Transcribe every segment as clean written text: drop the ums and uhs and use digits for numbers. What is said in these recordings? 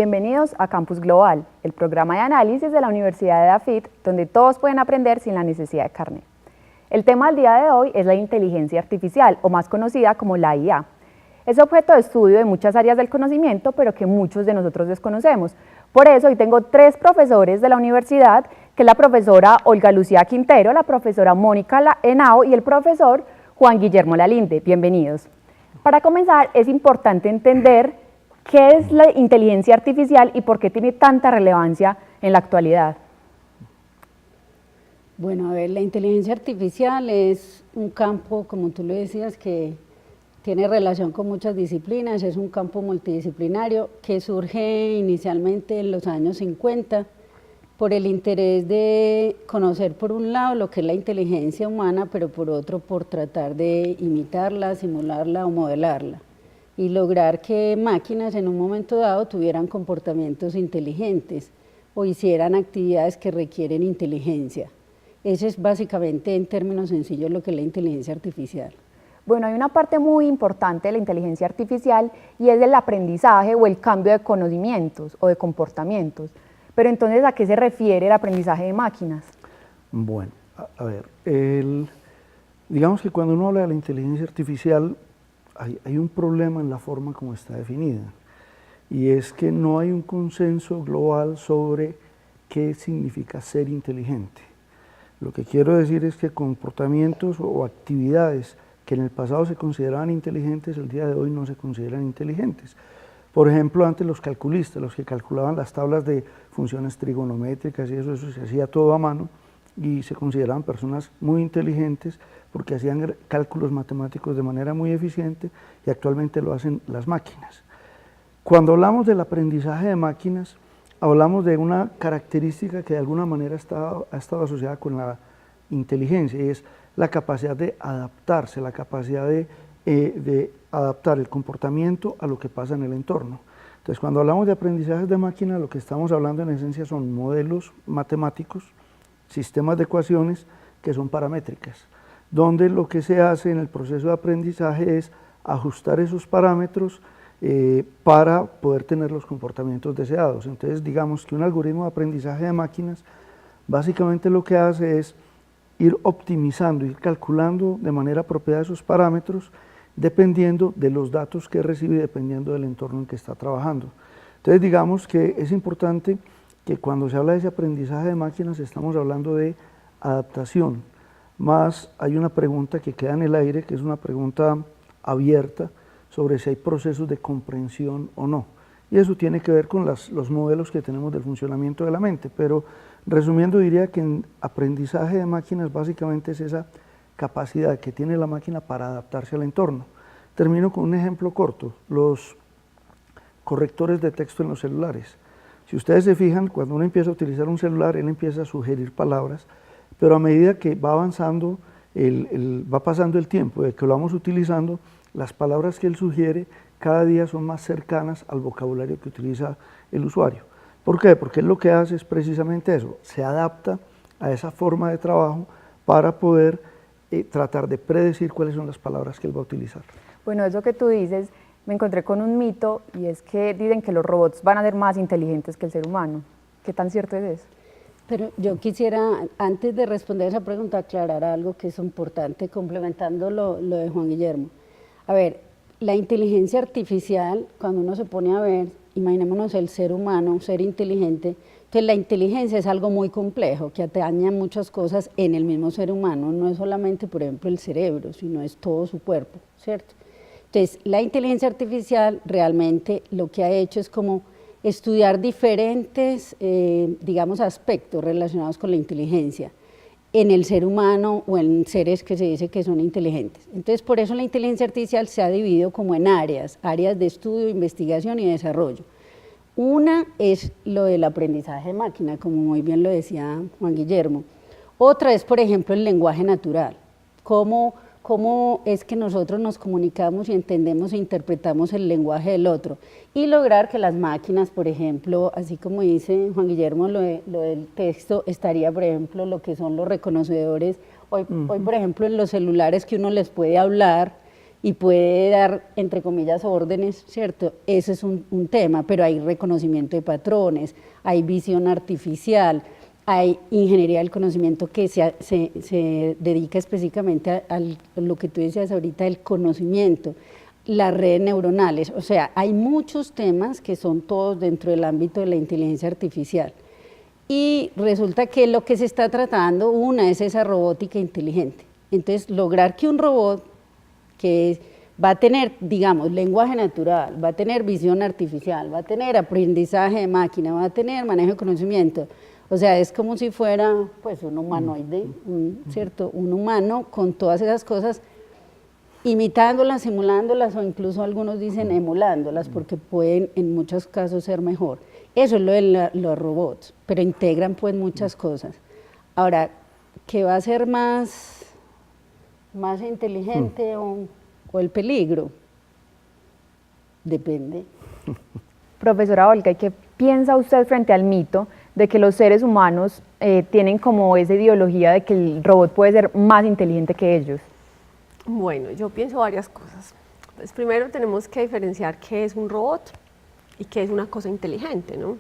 Bienvenidos a Campus Global, el programa de análisis de la Universidad de Dafit, donde todos pueden aprender sin la necesidad de carnet. El tema del día de hoy es la inteligencia artificial, o más conocida como la IA. Es objeto de estudio de muchas áreas del conocimiento, pero que muchos de nosotros desconocemos. Por eso hoy tengo tres profesores de la universidad, que es la profesora Olga Lucía Quintero, la profesora Mónica Henao y el profesor Juan Guillermo Lalinde. Bienvenidos. Para comenzar, es importante entender qué es la inteligencia artificial y por qué tiene tanta relevancia en la actualidad. Bueno, a ver, la inteligencia artificial es un campo, como tú lo decías, que tiene relación con muchas disciplinas, es un campo multidisciplinario que surge inicialmente en los años 50 por el interés de conocer por un lado lo que es la inteligencia humana, pero por otro por tratar de imitarla, simularla o modelarla y lograr que máquinas en un momento dado tuvieran comportamientos inteligentes o hicieran actividades que requieren inteligencia. Eso es básicamente en términos sencillos lo que es la inteligencia artificial. Bueno, hay una parte muy importante de la inteligencia artificial y es el aprendizaje o el cambio de conocimientos o de comportamientos. Pero entonces, ¿a qué se refiere el aprendizaje de máquinas? Bueno, a ver, digamos que cuando uno habla de la inteligencia artificial hay un problema en la forma como está definida, y es que no hay un consenso global sobre qué significa ser inteligente. Lo que quiero decir es que comportamientos o actividades que en el pasado se consideraban inteligentes, el día de hoy no se consideran inteligentes. Por ejemplo, antes los calculistas, los que calculaban las tablas de funciones trigonométricas y eso se hacía todo a mano y se consideraban personas muy inteligentes porque hacían cálculos matemáticos de manera muy eficiente, y actualmente lo hacen las máquinas. Cuando hablamos del aprendizaje de máquinas, hablamos de una característica que de alguna manera ha estado asociada con la inteligencia, y es la capacidad de adaptarse, la capacidad de adaptar el comportamiento a lo que pasa en el entorno. Entonces, cuando hablamos de aprendizajes de máquina, lo que estamos hablando en esencia son modelos matemáticos, sistemas de ecuaciones que son paramétricas, donde lo que se hace en el proceso de aprendizaje es ajustar esos parámetros para poder tener los comportamientos deseados. Entonces, digamos que un algoritmo de aprendizaje de máquinas básicamente lo que hace es ir optimizando, ir calculando de manera apropiada esos parámetros dependiendo de los datos que recibe y dependiendo del entorno en que está trabajando. Entonces, digamos que es importante que cuando se habla de ese aprendizaje de máquinas estamos hablando de adaptación, más hay una pregunta que queda en el aire, que es una pregunta abierta sobre si hay procesos de comprensión o no. Y eso tiene que ver con los modelos que tenemos del funcionamiento de la mente, pero resumiendo diría que en aprendizaje de máquinas básicamente es esa capacidad que tiene la máquina para adaptarse al entorno. Termino con un ejemplo corto, los correctores de texto en los celulares. Si ustedes se fijan, cuando uno empieza a utilizar un celular, él empieza a sugerir palabras, pero a medida que va avanzando, va pasando el tiempo de que lo vamos utilizando, las palabras que él sugiere cada día son más cercanas al vocabulario que utiliza el usuario. ¿Por qué? Porque él lo que hace es precisamente eso, se adapta a esa forma de trabajo para poder tratar de predecir cuáles son las palabras que él va a utilizar. Bueno, eso que tú dices, me encontré con un mito, y es que dicen que los robots van a ser más inteligentes que el ser humano. ¿Qué tan cierto es eso? Pero yo quisiera, antes de responder esa pregunta, aclarar algo que es importante, complementando lo de Juan Guillermo. A ver, la inteligencia artificial, cuando uno se pone a ver, imaginémonos el ser humano, un ser inteligente, entonces la inteligencia es algo muy complejo, que atañe a muchas cosas en el mismo ser humano, no es solamente, por ejemplo, el cerebro, sino es todo su cuerpo, ¿cierto? Entonces, la inteligencia artificial realmente lo que ha hecho es como estudiar diferentes, digamos, aspectos relacionados con la inteligencia en el ser humano o en seres que se dice que son inteligentes. Entonces, por eso la inteligencia artificial se ha dividido como en áreas de estudio, investigación y desarrollo. Una es lo del aprendizaje de máquina, como muy bien lo decía Juan Guillermo. Otra es, por ejemplo, el lenguaje natural. Cómo es que nosotros nos comunicamos y entendemos e interpretamos el lenguaje del otro. Y lograr que las máquinas, por ejemplo, así como dice Juan Guillermo, lo del texto, estaría, por ejemplo, lo que son los reconocedores. Hoy, por ejemplo, en los celulares que uno les puede hablar y puede dar, entre comillas, órdenes, ¿cierto? Ese es un tema, pero hay reconocimiento de patrones, hay visión artificial, hay ingeniería del conocimiento que se dedica específicamente a lo que tú decías ahorita, el conocimiento, las redes neuronales, o sea, hay muchos temas que son todos dentro del ámbito de la inteligencia artificial. Y resulta que lo que se está tratando, una es esa robótica inteligente. Entonces, lograr que un robot que va a tener, digamos, lenguaje natural, va a tener visión artificial, va a tener aprendizaje de máquina, va a tener manejo de conocimiento, o sea, es como si fuera pues un humanoide, ¿cierto? Un humano con todas esas cosas, imitándolas, simulándolas o incluso algunos dicen emulándolas porque pueden en muchos casos ser mejor. Eso es lo de los robots, pero integran pues muchas cosas. Ahora, ¿qué va a ser más inteligente o el peligro? Depende. Profesora Olga, ¿y qué piensa usted frente al mito de que los seres humanos tienen como esa ideología de que el robot puede ser más inteligente que ellos? Bueno, yo pienso varias cosas. Pues primero tenemos que diferenciar qué es un robot y qué es una cosa inteligente, ¿no?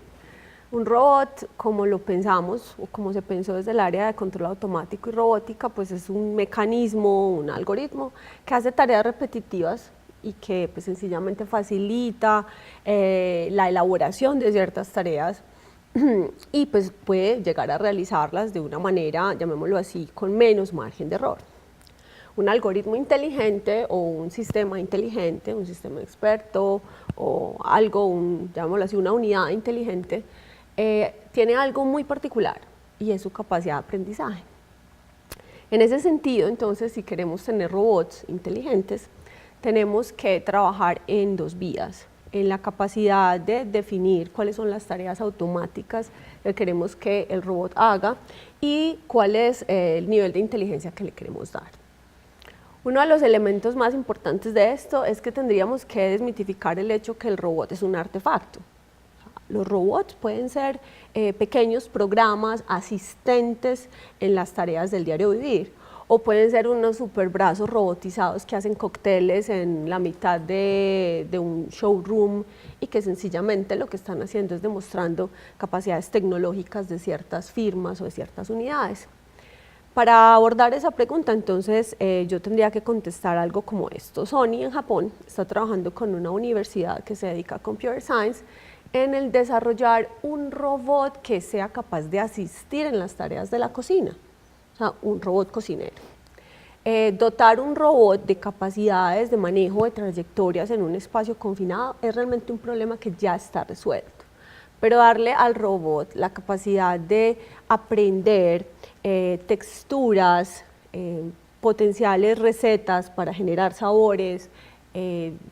Un robot, como lo pensamos o como se pensó desde el área de control automático y robótica, pues es un mecanismo, un algoritmo que hace tareas repetitivas y que pues sencillamente facilita la elaboración de ciertas tareas y pues puede llegar a realizarlas de una manera, llamémoslo así, con menos margen de error. Un algoritmo inteligente o un sistema inteligente, un sistema experto o algo, llamémoslo así, una unidad inteligente, tiene algo muy particular y es su capacidad de aprendizaje. En ese sentido, entonces, si queremos tener robots inteligentes, tenemos que trabajar en dos vías, en la capacidad de definir cuáles son las tareas automáticas que queremos que el robot haga y cuál es el nivel de inteligencia que le queremos dar. Uno de los elementos más importantes de esto es que tendríamos que desmitificar el hecho que el robot es un artefacto. Los robots pueden ser pequeños programas asistentes en las tareas del diario vivir, o pueden ser unos superbrazos robotizados que hacen cócteles en la mitad de un showroom y que sencillamente lo que están haciendo es demostrando capacidades tecnológicas de ciertas firmas o de ciertas unidades. Para abordar esa pregunta, entonces, yo tendría que contestar algo como esto. Sony en Japón está trabajando con una universidad que se dedica a Computer Science en el desarrollar un robot que sea capaz de asistir en las tareas de la cocina, o sea, un robot cocinero. Dotar un robot de capacidades de manejo de trayectorias en un espacio confinado es realmente un problema que ya está resuelto, pero darle al robot la capacidad de aprender texturas, potenciales recetas para generar sabores,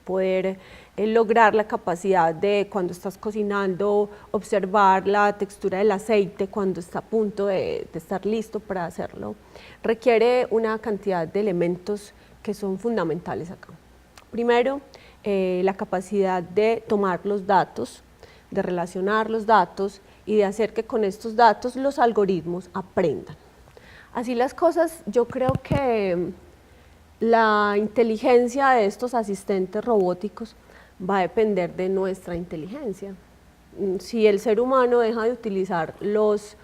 poder lograr la capacidad de, cuando estás cocinando, observar la textura del aceite cuando está a punto de estar listo para hacerlo, requiere una cantidad de elementos que son fundamentales acá. Primero, la capacidad de tomar los datos, de relacionar los datos y de hacer que con estos datos los algoritmos aprendan. Así las cosas, yo creo que la inteligencia de estos asistentes robóticos va a depender de nuestra inteligencia. Si el ser humano deja de utilizar los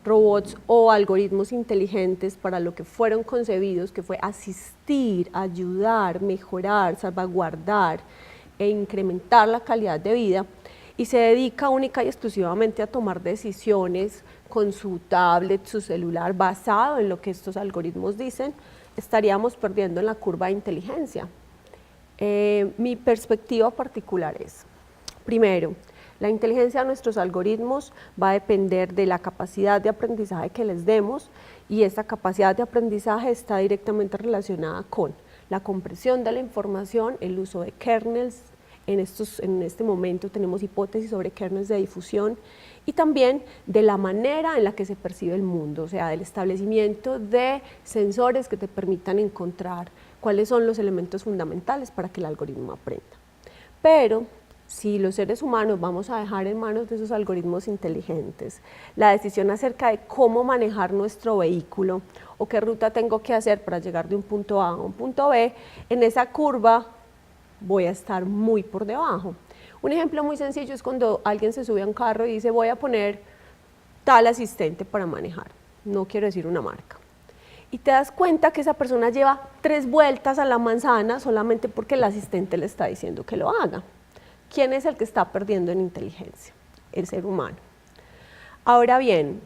robots o algoritmos inteligentes para lo que fueron concebidos, que fue asistir, ayudar, mejorar, salvaguardar e incrementar la calidad de vida, y se dedica única y exclusivamente a tomar decisiones con su tablet, su celular, basado en lo que estos algoritmos dicen, estaríamos perdiendo en la curva de inteligencia. Mi perspectiva particular es, primero, la inteligencia de nuestros algoritmos va a depender de la capacidad de aprendizaje que les demos, y esta capacidad de aprendizaje está directamente relacionada con la compresión de la información, el uso de kernels. En este momento tenemos hipótesis sobre kernels de difusión, y también de la manera en la que se percibe el mundo, o sea, del establecimiento de sensores que te permitan encontrar cuáles son los elementos fundamentales para que el algoritmo aprenda. Pero si los seres humanos vamos a dejar en manos de esos algoritmos inteligentes la decisión acerca de cómo manejar nuestro vehículo o qué ruta tengo que hacer para llegar de un punto A a un punto B, en esa curva voy a estar muy por debajo. Un ejemplo muy sencillo es cuando alguien se sube a un carro y dice voy a poner tal asistente para manejar, no quiero decir una marca. Y te das cuenta que esa persona lleva 3 vueltas a la manzana solamente porque el asistente le está diciendo que lo haga. ¿Quién es el que está perdiendo en inteligencia? El ser humano. Ahora bien,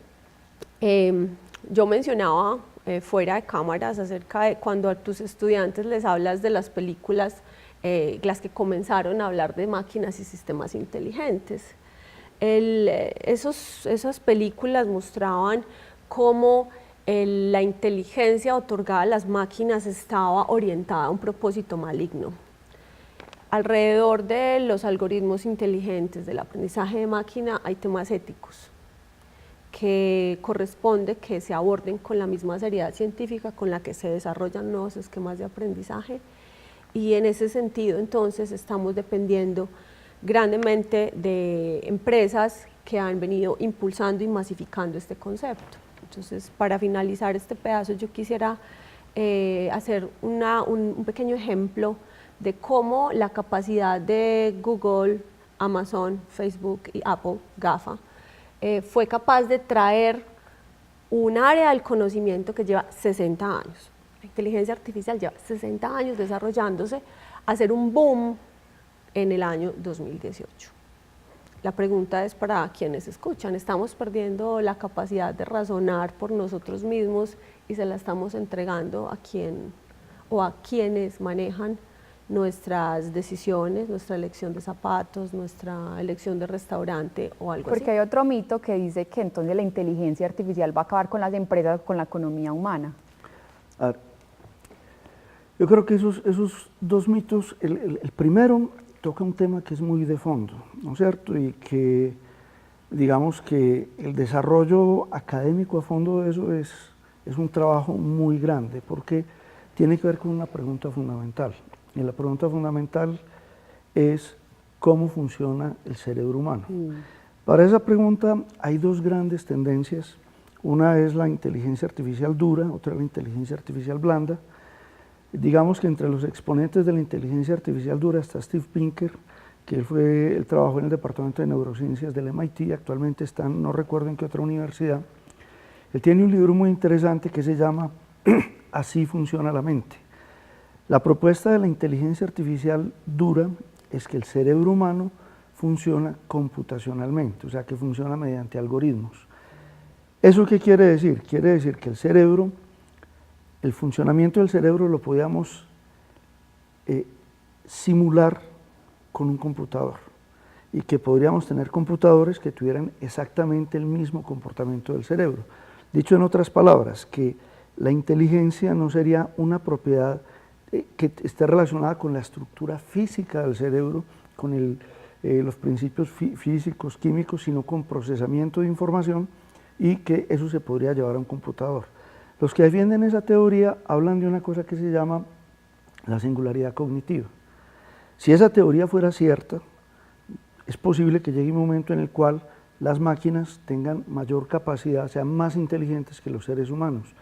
yo mencionaba fuera de cámaras acerca de cuando a tus estudiantes les hablas de las películas, las que comenzaron a hablar de máquinas y sistemas inteligentes. Esas películas mostraban cómo la inteligencia otorgada a las máquinas estaba orientada a un propósito maligno. Alrededor de los algoritmos inteligentes, del aprendizaje de máquina, hay temas éticos que corresponde que se aborden con la misma seriedad científica con la que se desarrollan nuevos esquemas de aprendizaje, y en ese sentido entonces estamos dependiendo grandemente de empresas que han venido impulsando y masificando este concepto. Entonces, para finalizar este pedazo, yo quisiera hacer un pequeño ejemplo de cómo la capacidad de Google, Amazon, Facebook y Apple, GAFA, fue capaz de traer un área del conocimiento que lleva 60 años. La inteligencia artificial lleva 60 años desarrollándose, a hacer un boom en el año 2018. La pregunta es para quienes escuchan, ¿estamos perdiendo la capacidad de razonar por nosotros mismos y se la estamos entregando a quién o a quienes manejan nuestras decisiones, nuestra elección de zapatos, nuestra elección de restaurante o algo así? Porque hay otro mito que dice que entonces la inteligencia artificial va a acabar con las empresas, con la economía humana. A ver, yo creo que esos dos mitos, el primero toca un tema que es muy de fondo, ¿no es cierto? Y que, digamos que el desarrollo académico a fondo de eso es un trabajo muy grande, porque tiene que ver con una pregunta fundamental. Y la pregunta fundamental es cómo funciona el cerebro humano. Para esa pregunta hay dos grandes tendencias. Una es la inteligencia artificial dura, otra la inteligencia artificial blanda. Digamos que entre los exponentes de la inteligencia artificial dura está Steve Pinker, que él trabajó en el departamento de neurociencias del MIT, actualmente está, no recuerdo en qué otra universidad. Él tiene un libro muy interesante que se llama Así funciona la mente. La propuesta de la inteligencia artificial dura es que el cerebro humano funciona computacionalmente, o sea que funciona mediante algoritmos. ¿Eso qué quiere decir? Quiere decir que el funcionamiento del cerebro lo podíamos simular con un computador y que podríamos tener computadores que tuvieran exactamente el mismo comportamiento del cerebro. Dicho en otras palabras, que la inteligencia no sería una propiedad que esté relacionada con la estructura física del cerebro, con los principios físicos, químicos, sino con procesamiento de información, y que eso se podría llevar a un computador. Los que defienden esa teoría hablan de una cosa que se llama la singularidad cognitiva. Si esa teoría fuera cierta, es posible que llegue un momento en el cual las máquinas tengan mayor capacidad, sean más inteligentes que los seres humanos.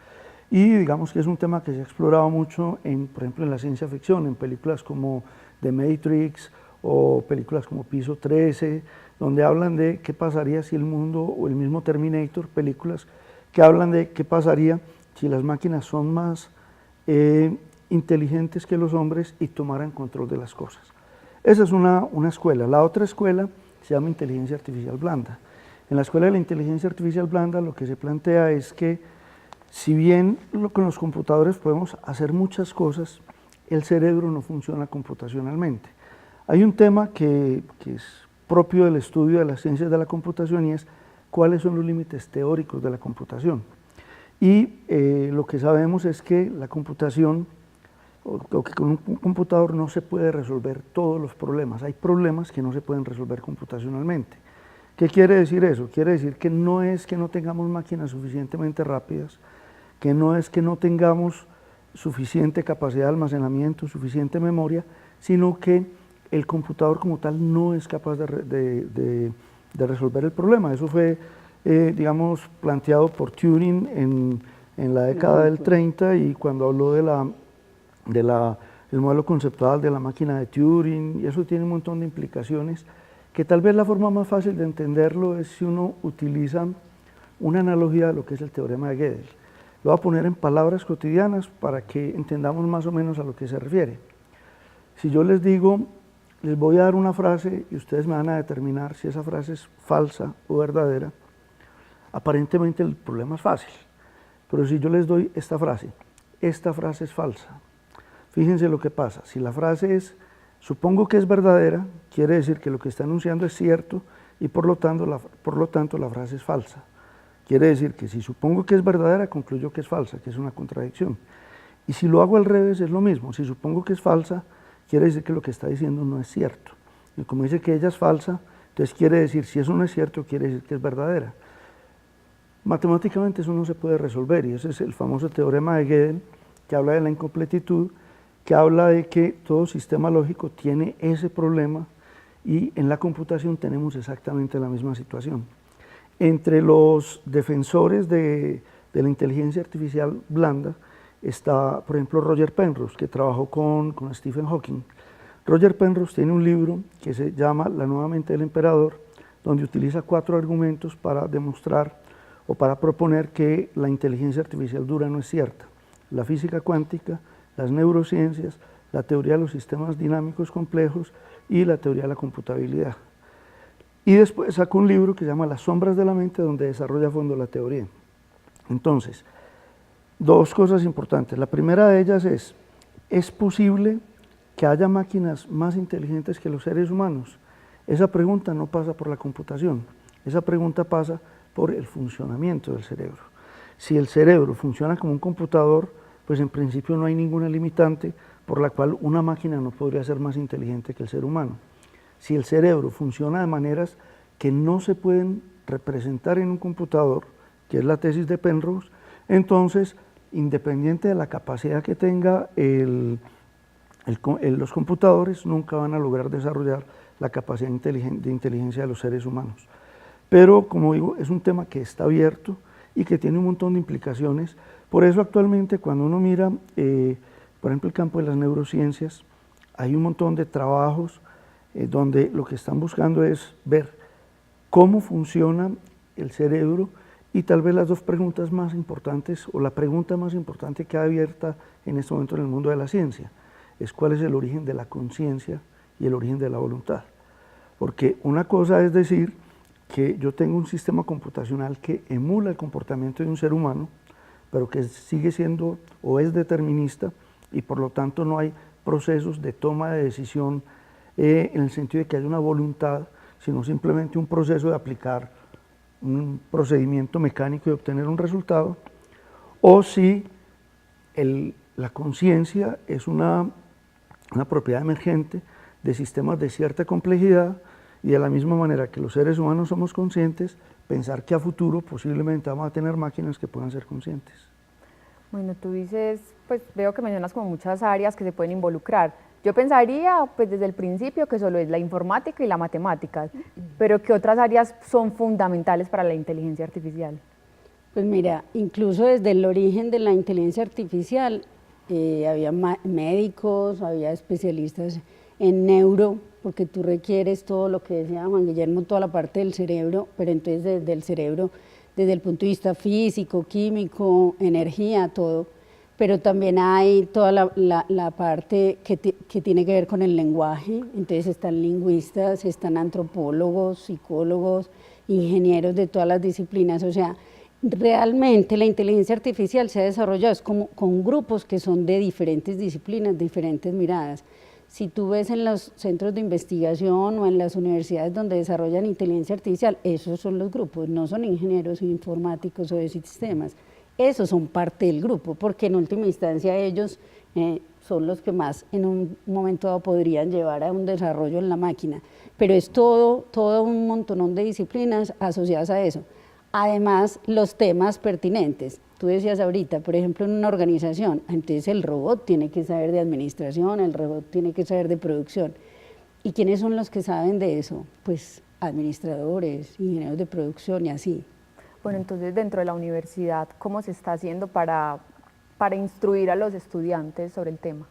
Y digamos que es un tema que se ha explorado mucho, por ejemplo, en la ciencia ficción, en películas como The Matrix o películas como Piso 13, donde hablan de qué pasaría si el mundo, o el mismo Terminator, películas que hablan de qué pasaría si las máquinas son más inteligentes que los hombres y tomaran control de las cosas. Esa es una escuela. La otra escuela se llama inteligencia artificial blanda. En la escuela de la inteligencia artificial blanda lo que se plantea es que si bien con los computadores podemos hacer muchas cosas, el cerebro no funciona computacionalmente. Hay un tema que es propio del estudio de las ciencias de la computación y es cuáles son los límites teóricos de la computación. Y lo que sabemos es que la computación, o que con un computador no se puede resolver todos los problemas. Hay problemas que no se pueden resolver computacionalmente. ¿Qué quiere decir eso? Quiere decir que no es que no tengamos máquinas suficientemente rápidas, que no es que no tengamos suficiente capacidad de almacenamiento, suficiente memoria, sino que el computador como tal no es capaz de resolver el problema. Eso fue, digamos, planteado por Turing en la década del 30 y cuando habló el modelo conceptual de la máquina de Turing, y eso tiene un montón de implicaciones, que tal vez la forma más fácil de entenderlo es si uno utiliza una analogía de lo que es el teorema de Gödel. Lo voy a poner en palabras cotidianas para que entendamos más o menos a lo que se refiere. Si yo les digo, les voy a dar una frase y ustedes me van a determinar si esa frase es falsa o verdadera, aparentemente el problema es fácil. Pero si yo les doy esta frase es falsa. Fíjense lo que pasa. Si la frase es, supongo que es verdadera, quiere decir que lo que está anunciando es cierto y por lo tanto la frase es falsa. Quiere decir que si supongo que es verdadera, concluyo que es falsa, que es una contradicción. Y si lo hago al revés, es lo mismo. Si supongo que es falsa, quiere decir que lo que está diciendo no es cierto. Y como dice que ella es falsa, entonces quiere decir, si eso no es cierto, quiere decir que es verdadera. Matemáticamente eso no se puede resolver, y ese es el famoso teorema de Gödel, que habla de la incompletitud, que habla de que todo sistema lógico tiene ese problema, y en la computación tenemos exactamente la misma situación. Entre los defensores de la inteligencia artificial blanda está, por ejemplo, Roger Penrose, que trabajó con Stephen Hawking. Roger Penrose tiene un libro que se llama La nueva mente del emperador, donde utiliza 4 argumentos para demostrar o para proponer que la inteligencia artificial dura no es cierta. La física cuántica, las neurociencias, la teoría de los sistemas dinámicos complejos y la teoría de la computabilidad. Y después sacó un libro que se llama Las sombras de la mente, donde desarrolla a fondo la teoría. Entonces, 2 cosas importantes. La primera de ellas ¿es posible que haya máquinas más inteligentes que los seres humanos? Esa pregunta no pasa por la computación, esa pregunta pasa por el funcionamiento del cerebro. Si el cerebro funciona como un computador, pues en principio no hay ninguna limitante por la cual una máquina no podría ser más inteligente que el ser humano. Si el cerebro funciona de maneras que no se pueden representar en un computador, que es la tesis de Penrose, entonces, independiente de la capacidad que tenga los computadores, nunca van a lograr desarrollar la capacidad de inteligencia de los seres humanos. Pero, como digo, es un tema que está abierto y que tiene un montón de implicaciones. Por eso actualmente cuando uno mira, por ejemplo, el campo de las neurociencias, hay un montón de trabajos donde lo que están buscando es ver cómo funciona el cerebro, y tal vez las 2 preguntas más importantes, o la pregunta más importante que hay abierta en este momento en el mundo de la ciencia, es cuál es el origen de la conciencia y el origen de la voluntad. Porque una cosa es decir que yo tengo un sistema computacional que emula el comportamiento de un ser humano, pero que sigue siendo o es determinista, y por lo tanto no hay procesos de toma de decisión en el sentido de que haya una voluntad, sino simplemente un proceso de aplicar un procedimiento mecánico y obtener un resultado, o si la conciencia es una propiedad emergente de sistemas de cierta complejidad, y de la misma manera que los seres humanos somos conscientes, pensar que a futuro posiblemente vamos a tener máquinas que puedan ser conscientes. Bueno, tú dices, pues veo que mencionas como muchas áreas que se pueden involucrar. Yo pensaría, pues desde el principio, que solo es la informática y la matemática, pero ¿qué otras áreas son fundamentales para la inteligencia artificial? Pues mira, incluso desde el origen de la inteligencia artificial, había médicos, había especialistas en neuro, porque tú requieres todo lo que decía Juan Guillermo, toda la parte del cerebro, pero entonces desde el cerebro, desde el punto de vista físico, químico, energía, todo. Pero también hay toda la parte que tiene que ver con el lenguaje, entonces están lingüistas, están antropólogos, psicólogos, ingenieros de todas las disciplinas, o sea, realmente la inteligencia artificial se ha desarrollado es como con grupos que son de diferentes disciplinas, diferentes miradas. Si tú ves en los centros de investigación o en las universidades donde desarrollan inteligencia artificial, esos son los grupos, no son ingenieros informáticos o de sistemas. Esos son parte del grupo, porque en última instancia ellos son los que más en un momento dado podrían llevar a un desarrollo en la máquina. Pero es todo un montonón de disciplinas asociadas a eso. Además, los temas pertinentes. Tú decías ahorita, por ejemplo, en una organización, entonces el robot tiene que saber de administración, el robot tiene que saber de producción. ¿Y quiénes son los que saben de eso? Pues administradores, ingenieros de producción y así. Bueno, entonces dentro de la universidad, ¿cómo se está haciendo para instruir a los estudiantes sobre el tema?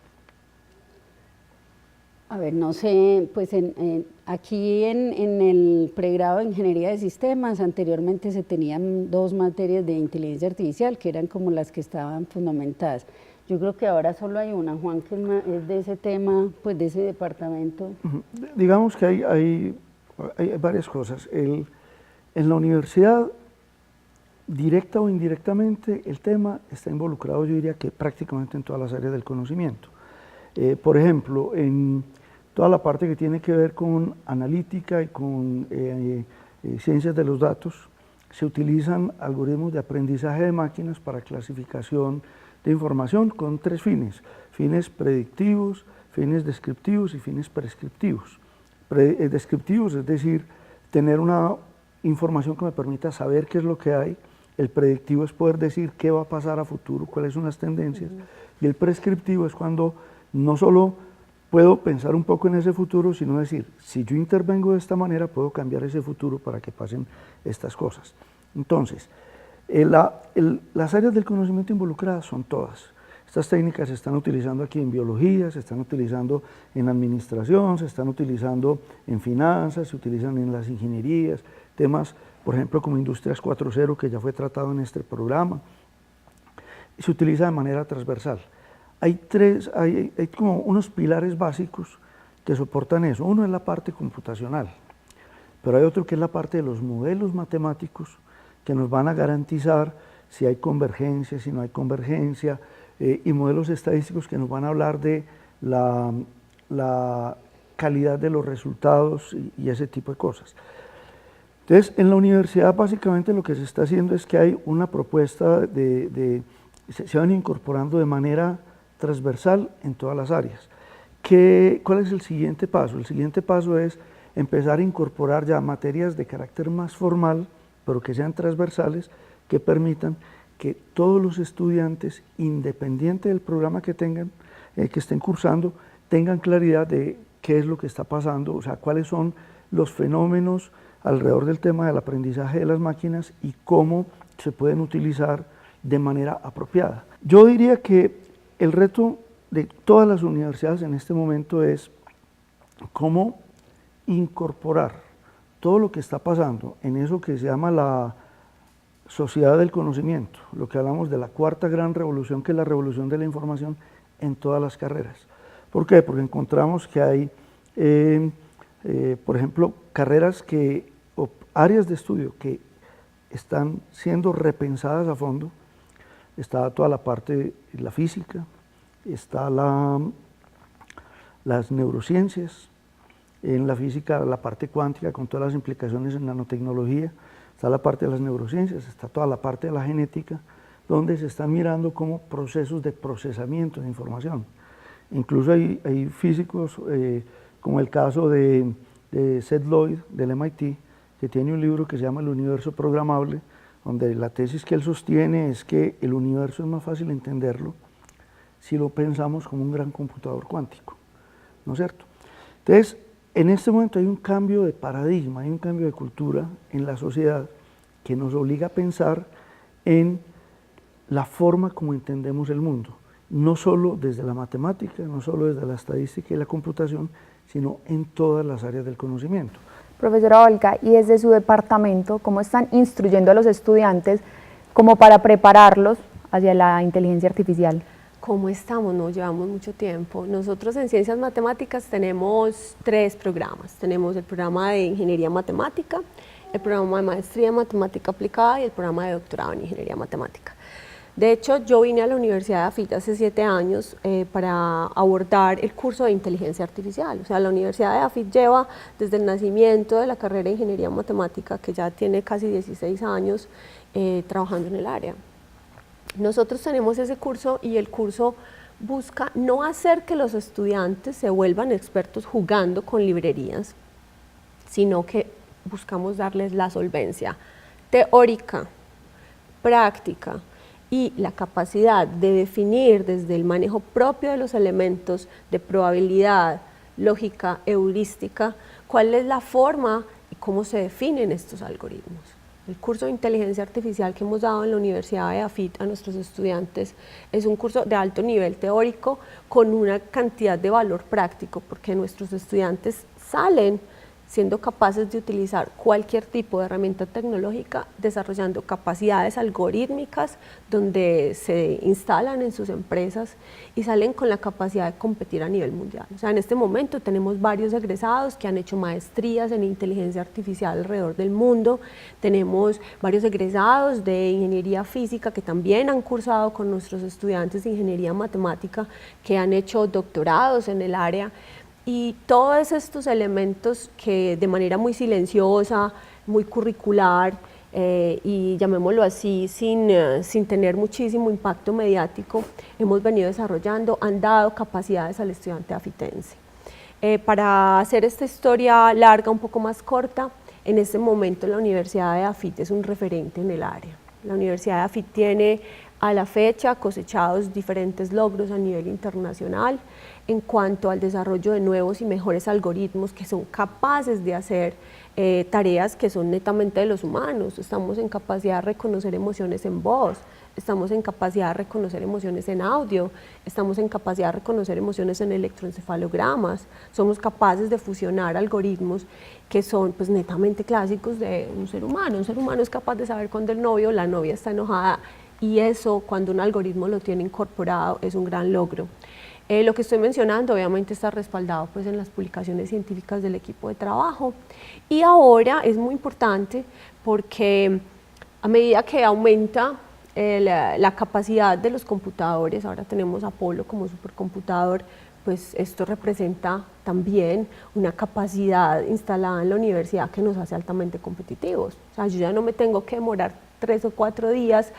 A ver, no sé, pues aquí en el pregrado de Ingeniería de Sistemas, anteriormente se tenían 2 materias de inteligencia artificial, que eran como las que estaban fundamentadas. Yo creo que ahora solo hay una, Juan, que es de ese tema, pues de ese departamento. Digamos que hay varias cosas. En la universidad, directa o indirectamente, el tema está involucrado, yo diría que prácticamente en todas las áreas del conocimiento. Por ejemplo, en toda la parte que tiene que ver con analítica y con ciencias de los datos, se utilizan algoritmos de aprendizaje de máquinas para clasificación de información con 3 fines: fines predictivos, fines descriptivos y fines prescriptivos. Descriptivos, es decir, tener una información que me permita saber qué es lo que hay. El predictivo es poder decir qué va a pasar a futuro, cuáles son las tendencias. Y el prescriptivo es cuando no solo puedo pensar un poco en ese futuro, sino decir, si yo intervengo de esta manera, puedo cambiar ese futuro para que pasen estas cosas. Entonces, las áreas del conocimiento involucradas son todas. Estas técnicas se están utilizando aquí en biología, se están utilizando en administración, se están utilizando en finanzas, se utilizan en las ingenierías, temas, por ejemplo, como Industrias 4.0, que ya fue tratado en este programa, y se utiliza de manera transversal. Hay como unos pilares básicos que soportan eso. Uno es la parte computacional, pero hay otro que es la parte de los modelos matemáticos que nos van a garantizar si hay convergencia, si no hay convergencia, y modelos estadísticos que nos van a hablar de la calidad de los resultados y ese tipo de cosas. Entonces, en la universidad básicamente lo que se está haciendo es que hay una propuesta se van incorporando de manera transversal en todas las áreas. ¿Cuál es el siguiente paso? El siguiente paso es empezar a incorporar ya materias de carácter más formal, pero que sean transversales, que permitan que todos los estudiantes, independiente del programa que tengan, que estén cursando, tengan claridad de qué es lo que está pasando, o sea, cuáles son los fenómenos alrededor del tema del aprendizaje de las máquinas y cómo se pueden utilizar de manera apropiada. Yo diría que el reto de todas las universidades en este momento es cómo incorporar todo lo que está pasando en eso que se llama la sociedad del conocimiento, lo que hablamos de la 4ª gran revolución, que es la revolución de la información en todas las carreras. ¿Por qué? Porque encontramos que hay, por ejemplo, carreras o áreas de estudio que están siendo repensadas a fondo. Está toda la parte de la física, está las neurociencias, en la física la parte cuántica con todas las implicaciones en nanotecnología, está la parte de las neurociencias, está toda la parte de la genética, donde se están mirando como procesos de procesamiento de información. Incluso hay físicos, como el caso de Seth Lloyd del MIT, que tiene un libro que se llama El universo programable, donde la tesis que él sostiene es que el universo es más fácil entenderlo si lo pensamos como un gran computador cuántico, ¿no es cierto? Entonces, en este momento hay un cambio de paradigma, hay un cambio de cultura en la sociedad que nos obliga a pensar en la forma como entendemos el mundo, no solo desde la matemática, no solo desde la estadística y la computación, sino en todas las áreas del conocimiento. Profesora Olga, y desde su departamento, ¿cómo están instruyendo a los estudiantes como para prepararlos hacia la inteligencia artificial? ¿Cómo estamos? No llevamos mucho tiempo. Nosotros en Ciencias Matemáticas tenemos 3 programas. Tenemos el programa de Ingeniería Matemática, el programa de Maestría en Matemática Aplicada y el programa de Doctorado en Ingeniería Matemática. De hecho, yo vine a la Universidad de AFIT hace 7 años para abordar el curso de Inteligencia Artificial. O sea, la Universidad de AFIT lleva desde el nacimiento de la carrera de Ingeniería Matemática, que ya tiene casi 16 años trabajando en el área. Nosotros tenemos ese curso y el curso busca no hacer que los estudiantes se vuelvan expertos jugando con librerías, sino que buscamos darles la solvencia teórica, práctica y la capacidad de definir desde el manejo propio de los elementos de probabilidad, lógica, heurística, cuál es la forma y cómo se definen estos algoritmos. El curso de inteligencia artificial que hemos dado en la Universidad de AFIT a nuestros estudiantes es un curso de alto nivel teórico con una cantidad de valor práctico, porque nuestros estudiantes salen siendo capaces de utilizar cualquier tipo de herramienta tecnológica, desarrollando capacidades algorítmicas donde se instalan en sus empresas y salen con la capacidad de competir a nivel mundial. O sea, en este momento tenemos varios egresados que han hecho maestrías en inteligencia artificial alrededor del mundo, tenemos varios egresados de ingeniería física que también han cursado con nuestros estudiantes de ingeniería matemática, que han hecho doctorados en el área. Y todos estos elementos que de manera muy silenciosa, muy curricular y llamémoslo así, sin tener muchísimo impacto mediático, hemos venido desarrollando, han dado capacidades al estudiante afitense. Para hacer esta historia larga, un poco más corta, en este momento la Universidad de AFIT es un referente en el área. La Universidad de AFIT tiene a la fecha cosechados diferentes logros a nivel internacional en cuanto al desarrollo de nuevos y mejores algoritmos que son capaces de hacer tareas que son netamente de los humanos. Estamos en capacidad de reconocer emociones en voz, estamos en capacidad de reconocer emociones en audio, estamos en capacidad de reconocer emociones en electroencefalogramas, somos capaces de fusionar algoritmos que son pues netamente clásicos de un ser humano. Un ser humano es capaz de saber cuando el novio o la novia está enojada, y eso, cuando un algoritmo lo tiene incorporado, es un gran logro. Lo que estoy mencionando obviamente está respaldado pues, en las publicaciones científicas del equipo de trabajo, y ahora es muy importante porque a medida que aumenta la capacidad de los computadores, ahora tenemos Apolo como supercomputador, pues esto representa también una capacidad instalada en la universidad que nos hace altamente competitivos. O sea, yo ya no me tengo que demorar 3 o 4 días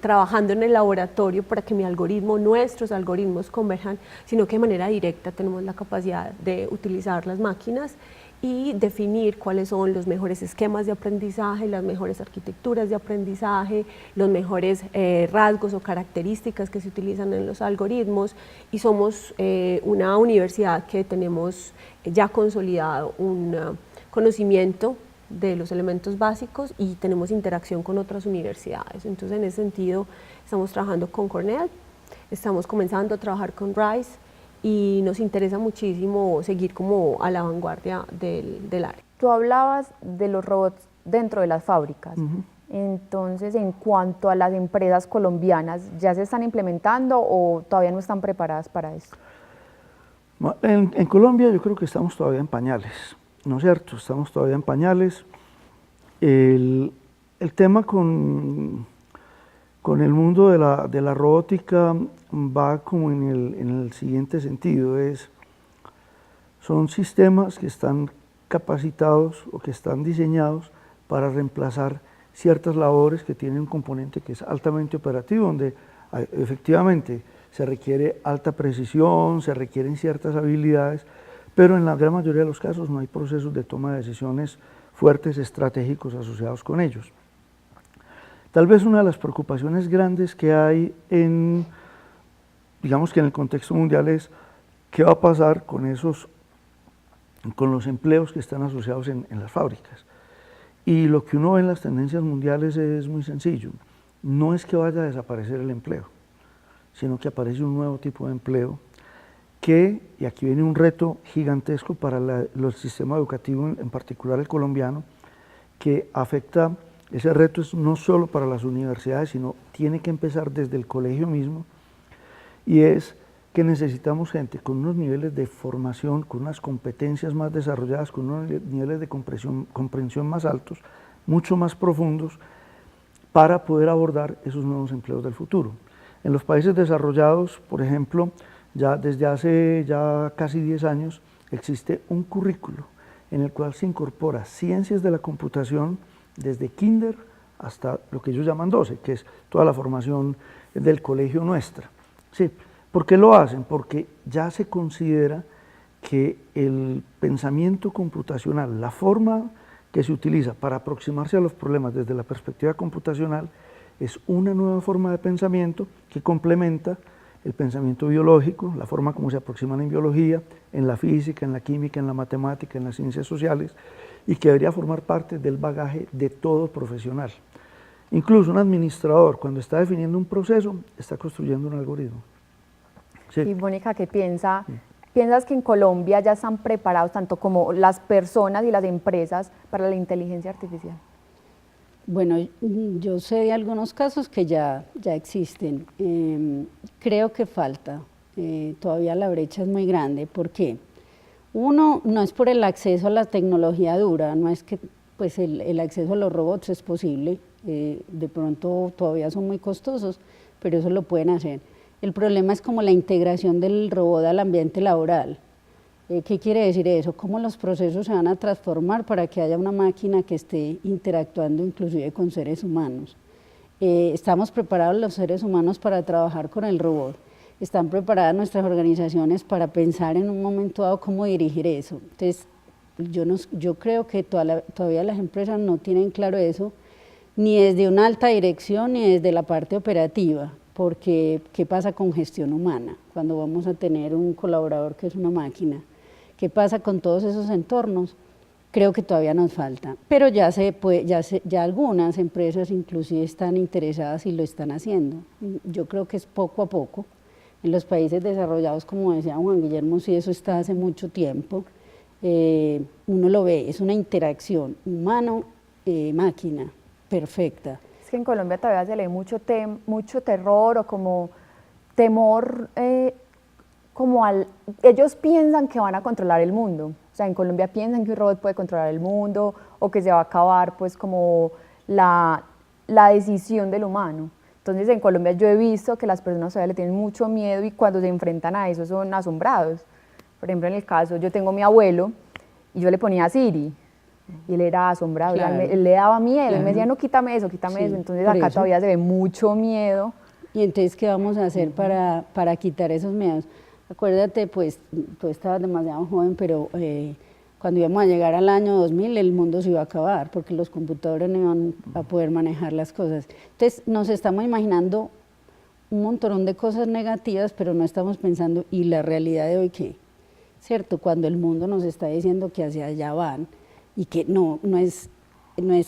trabajando en el laboratorio para que mi algoritmo, nuestros algoritmos converjan, sino que de manera directa tenemos la capacidad de utilizar las máquinas y definir cuáles son los mejores esquemas de aprendizaje, las mejores arquitecturas de aprendizaje, los mejores rasgos o características que se utilizan en los algoritmos, y somos una universidad que tenemos ya consolidado un conocimiento de los elementos básicos y tenemos interacción con otras universidades. Entonces, en ese sentido, estamos trabajando con Cornell, estamos comenzando a trabajar con Rice, y nos interesa muchísimo seguir como a la vanguardia del área. Tú hablabas de los robots dentro de las fábricas. Entonces, en cuanto a las empresas colombianas, ¿ya se están implementando o todavía no están preparadas para eso? En Colombia yo creo que estamos todavía en pañales, ¿no es cierto? Estamos todavía en pañales. El tema con el mundo de la robótica va como en el siguiente sentido, son sistemas que están capacitados o que están diseñados para reemplazar ciertas labores que tienen un componente que es altamente operativo, donde efectivamente se requiere alta precisión, se requieren ciertas habilidades, pero en la gran mayoría de los casos no hay procesos de toma de decisiones fuertes, estratégicos asociados con ellos. Tal vez una de las preocupaciones grandes que hay digamos que en el contexto mundial es qué va a pasar con los empleos que están asociados en las fábricas. Y lo que uno ve en las tendencias mundiales es muy sencillo. No es que vaya a desaparecer el empleo, sino que aparece un nuevo tipo de empleo y aquí viene un reto gigantesco para el sistema educativo, en particular el colombiano, que afecta. Ese reto es no solo para las universidades, sino tiene que empezar desde el colegio mismo, y es que necesitamos gente con unos niveles de formación, con unas competencias más desarrolladas, con unos niveles de comprensión más altos, mucho más profundos, para poder abordar esos nuevos empleos del futuro. En los países desarrollados, por ejemplo, ya desde hace ya casi 10 años, existe un currículo en el cual se incorpora ciencias de la computación, desde kinder hasta lo que ellos llaman 12, que es toda la formación del colegio nuestra. Sí, ¿por qué lo hacen? Porque ya se considera que el pensamiento computacional, la forma que se utiliza para aproximarse a los problemas desde la perspectiva computacional, es una nueva forma de pensamiento que complementa el pensamiento biológico, la forma como se aproximan en biología, en la física, en la química, en la matemática, en las ciencias sociales, y que debería formar parte del bagaje de todo profesional. Incluso un administrador, cuando está definiendo un proceso, está construyendo un algoritmo. Sí. Y Mónica, ¿qué piensa? ¿Piensas que en Colombia ya están preparados tanto como las personas y las empresas para la inteligencia artificial? Bueno, yo sé de algunos casos que ya existen. Creo que falta. Todavía la brecha es muy grande. ¿Por qué? Uno, no es por el acceso a la tecnología dura, no es que pues el acceso a los robots es posible, de pronto todavía son muy costosos, pero eso lo pueden hacer. El problema es como la integración del robot al ambiente laboral. ¿Qué quiere decir eso? ¿Cómo los procesos se van a transformar para que haya una máquina que esté interactuando inclusive con seres humanos? ¿Estamos preparados los seres humanos para trabajar con el robot? ¿Están preparadas nuestras organizaciones para pensar en un momento dado cómo dirigir eso? Entonces, yo creo que todavía las empresas no tienen claro eso, ni desde una alta dirección ni desde la parte operativa, porque ¿qué pasa con gestión humana cuando vamos a tener un colaborador que es una máquina? ¿Qué pasa con todos esos entornos? Creo que todavía nos falta, pero ya algunas empresas inclusive están interesadas y lo están haciendo. Yo creo que es poco a poco. En los países desarrollados, como decía Juan Guillermo, sí, eso está hace mucho tiempo. Uno lo ve, es una interacción humano-máquina perfecta. Es que en Colombia todavía se lee mucho terror o como temor, ellos piensan que van a controlar el mundo. O sea, en Colombia piensan que un robot puede controlar el mundo o que se va a acabar pues como la decisión del humano. Entonces en Colombia yo he visto que las personas todavía le tienen mucho miedo y cuando se enfrentan a eso son asombrados. Por ejemplo, en el caso, yo tengo a mi abuelo y yo le ponía a Siri y él era asombrado, claro. Él le daba miedo, claro. Él me decía, no, quítame eso, quítame eso. Entonces acá todavía se ve mucho miedo. Y entonces, ¿qué vamos a hacer para quitar esos miedos? Acuérdate, pues, tú estabas demasiado joven, pero cuando íbamos a llegar al año 2000, el mundo se iba a acabar, porque los computadores no iban a poder manejar las cosas. Entonces, nos estamos imaginando un montón de cosas negativas, pero no estamos pensando, ¿y la realidad de hoy qué? ¿Cierto? Cuando el mundo nos está diciendo que hacia allá van, y que no es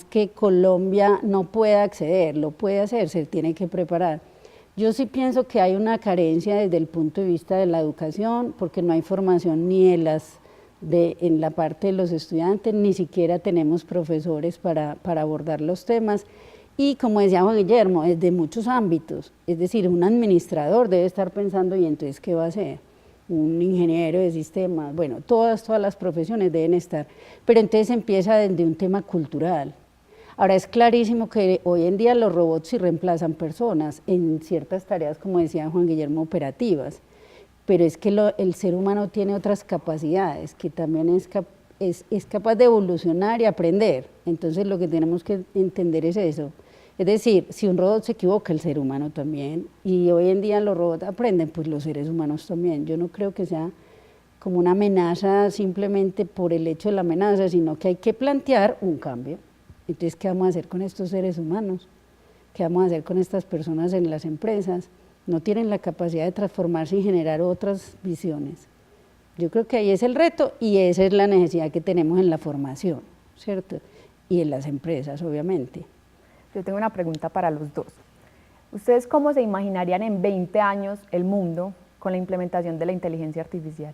que Colombia no pueda acceder, lo puede hacer, se tiene que preparar. Yo sí pienso que hay una carencia desde el punto de vista de la educación, porque no hay formación ni en la parte de los estudiantes, ni siquiera tenemos profesores para abordar los temas. Y como decía Juan Guillermo, es de muchos ámbitos, es decir, un administrador debe estar pensando, ¿y entonces qué va a hacer? Un ingeniero de sistemas, bueno, todas las profesiones deben estar, pero entonces empieza desde un tema cultural. Ahora es clarísimo que hoy en día los robots sí reemplazan personas en ciertas tareas, como decía Juan Guillermo, operativas, pero es que el ser humano tiene otras capacidades, que también es capaz de evolucionar y aprender. Entonces lo que tenemos que entender es eso. Es decir, si un robot se equivoca, el ser humano también, y hoy en día los robots aprenden, pues los seres humanos también. Yo no creo que sea como una amenaza simplemente por el hecho de la amenaza, sino que hay que plantear un cambio. Entonces, ¿qué vamos a hacer con estos seres humanos? ¿Qué vamos a hacer con estas personas en las empresas? No tienen la capacidad de transformarse y generar otras visiones. Yo creo que ahí es el reto y esa es la necesidad que tenemos en la formación, ¿cierto? Y en las empresas, obviamente. Yo tengo una pregunta para los dos. ¿Ustedes cómo se imaginarían en 20 años el mundo con la implementación de la inteligencia artificial?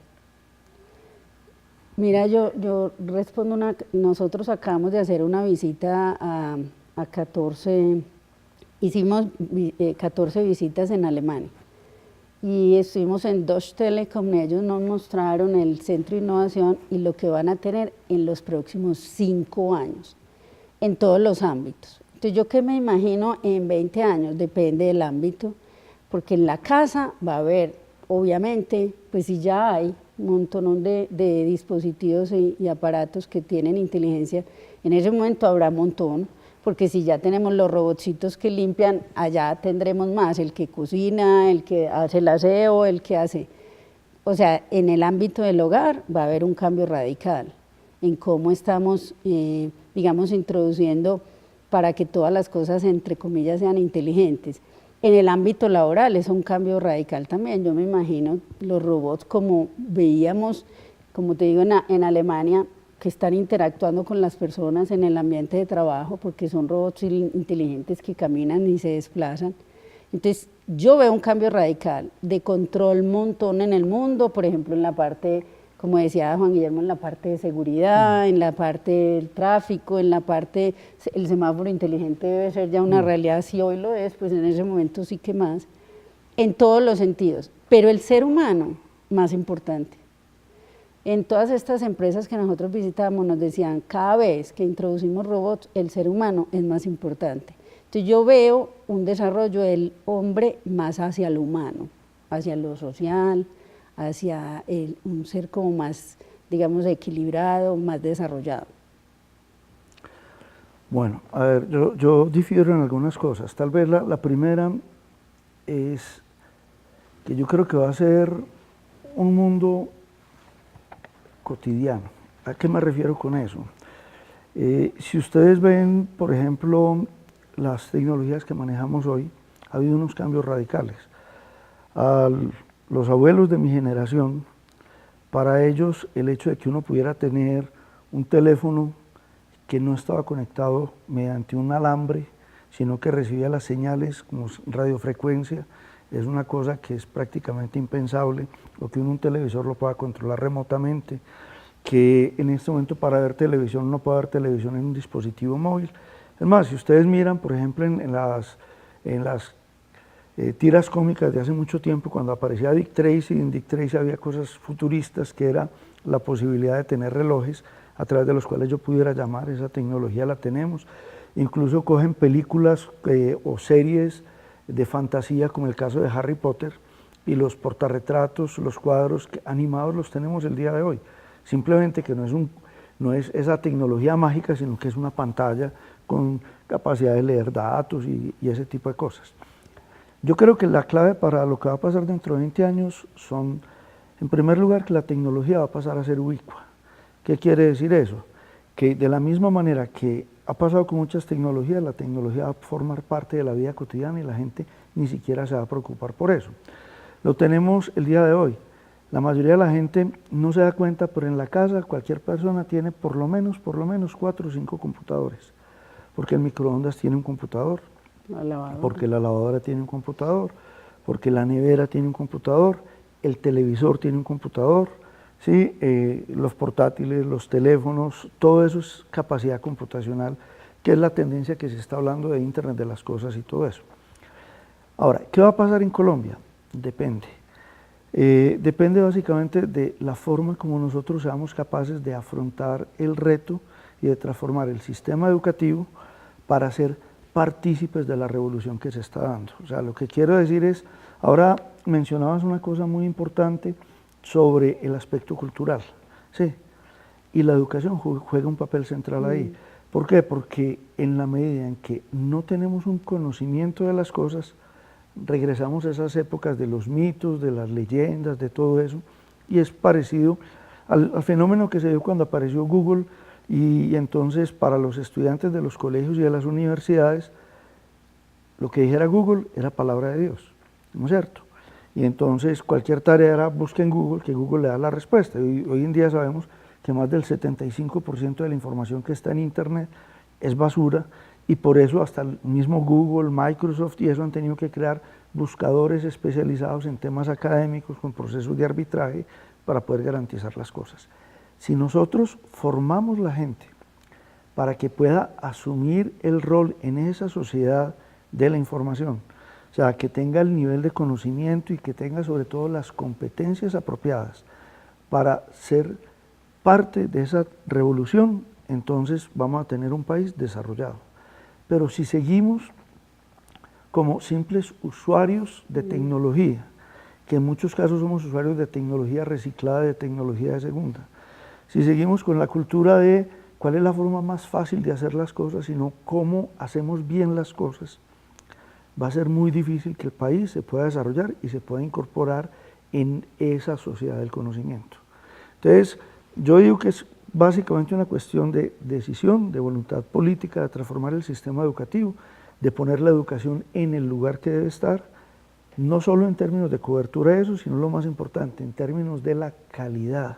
Mira, yo respondo nosotros acabamos de hacer una visita a 14, hicimos 14 visitas en Alemania y estuvimos en Deutsche Telekom, ellos nos mostraron el centro de innovación y lo que van a tener en los próximos 5 años, en todos los ámbitos. Entonces, ¿yo qué me imagino en 20 años? Depende del ámbito, porque en la casa va a haber, obviamente, pues si ya hay un montón de dispositivos y aparatos que tienen inteligencia, en ese momento habrá un montón, porque si ya tenemos los robotcitos que limpian, allá tendremos más, el que cocina, el que hace el aseo, el que hace... O sea, en el ámbito del hogar va a haber un cambio radical en cómo estamos, digamos, introduciendo para que todas las cosas, entre comillas, sean inteligentes. En el ámbito laboral es un cambio radical también. Yo me imagino los robots como veíamos, como te digo, en Alemania, que están interactuando con las personas en el ambiente de trabajo, porque son robots inteligentes que caminan y se desplazan. Entonces, yo veo un cambio radical de control montón en el mundo, por ejemplo, en la parte, como decía Juan Guillermo, en la parte de seguridad, en la parte del tráfico, en la parte, el semáforo inteligente debe ser ya una realidad, si hoy lo es, pues en ese momento sí que más, en todos los sentidos, pero el ser humano, más importante. En todas estas empresas que nosotros visitamos nos decían, cada vez que introducimos robots, el ser humano es más importante. Entonces yo veo un desarrollo del hombre más hacia lo humano, hacia lo social, hacia un ser como más, digamos, equilibrado, más desarrollado. Bueno, a ver, yo difiero en algunas cosas. Tal vez la primera es que yo creo que va a ser un mundo cotidiano. ¿A qué me refiero con eso? Si ustedes ven, por ejemplo, las tecnologías que manejamos hoy, ha habido unos cambios radicales. Los abuelos de mi generación, para ellos el hecho de que uno pudiera tener un teléfono que no estaba conectado mediante un alambre, sino que recibía las señales como radiofrecuencia, es una cosa que es prácticamente impensable, o que un televisor lo pueda controlar remotamente, que en este momento para ver televisión no puede ver televisión en un dispositivo móvil. Es más, si ustedes miran, por ejemplo, en las tiras cómicas de hace mucho tiempo, cuando aparecía Dick Tracy, en Dick Tracy había cosas futuristas, que era la posibilidad de tener relojes a través de los cuales yo pudiera llamar. Esa tecnología la tenemos. Incluso cogen películas o series de fantasía, como el caso de Harry Potter, y los portarretratos, los cuadros animados los tenemos el día de hoy. Simplemente que no es esa tecnología mágica, sino que es una pantalla con capacidad de leer datos y ese tipo de cosas. Yo creo que la clave para lo que va a pasar dentro de 20 años son, en primer lugar, que la tecnología va a pasar a ser ubicua. ¿Qué quiere decir eso? Que de la misma manera que ha pasado con muchas tecnologías, la tecnología va a formar parte de la vida cotidiana y la gente ni siquiera se va a preocupar por eso. Lo tenemos el día de hoy. La mayoría de la gente no se da cuenta, pero en la casa cualquier persona tiene por lo menos 4 o 5 computadores. Porque el microondas tiene un computador, porque la lavadora tiene un computador, porque la nevera tiene un computador, el televisor tiene un computador, ¿sí? Los portátiles, los teléfonos, todo eso es capacidad computacional, que es la tendencia que se está hablando de Internet de las cosas y todo eso. Ahora, ¿qué va a pasar en Colombia? Depende. Depende básicamente de la forma como nosotros seamos capaces de afrontar el reto y de transformar el sistema educativo para ser partícipes de la revolución que se está dando. O sea, lo que quiero decir es, ahora mencionabas una cosa muy importante sobre el aspecto cultural, ¿sí? Y la educación juega un papel central ahí. ¿Por qué? Porque en la medida en que no tenemos un conocimiento de las cosas, regresamos a esas épocas de los mitos, de las leyendas, de todo eso, y es parecido al fenómeno que se dio cuando apareció Google, y entonces para los estudiantes de los colegios y de las universidades, lo que dijera Google era palabra de Dios, ¿no es cierto? Y entonces cualquier tarea era busca en Google, que Google le da la respuesta. Y hoy en día sabemos que más del 75% de la información que está en Internet es basura, y por eso hasta el mismo Google, Microsoft y eso han tenido que crear buscadores especializados en temas académicos con procesos de arbitraje para poder garantizar las cosas. Si nosotros formamos la gente para que pueda asumir el rol en esa sociedad de la información, o sea, que tenga el nivel de conocimiento y que tenga sobre todo las competencias apropiadas para ser parte de esa revolución, entonces vamos a tener un país desarrollado. Pero si seguimos como simples usuarios de tecnología, que en muchos casos somos usuarios de tecnología reciclada, de tecnología de segunda, si seguimos con la cultura de cuál es la forma más fácil de hacer las cosas, sino cómo hacemos bien las cosas, va a ser muy difícil que el país se pueda desarrollar y se pueda incorporar en esa sociedad del conocimiento. Entonces, yo digo que es básicamente una cuestión de decisión, de voluntad política, de transformar el sistema educativo, de poner la educación en el lugar que debe estar, no solo en términos de cobertura de eso, sino lo más importante, en términos de la calidad,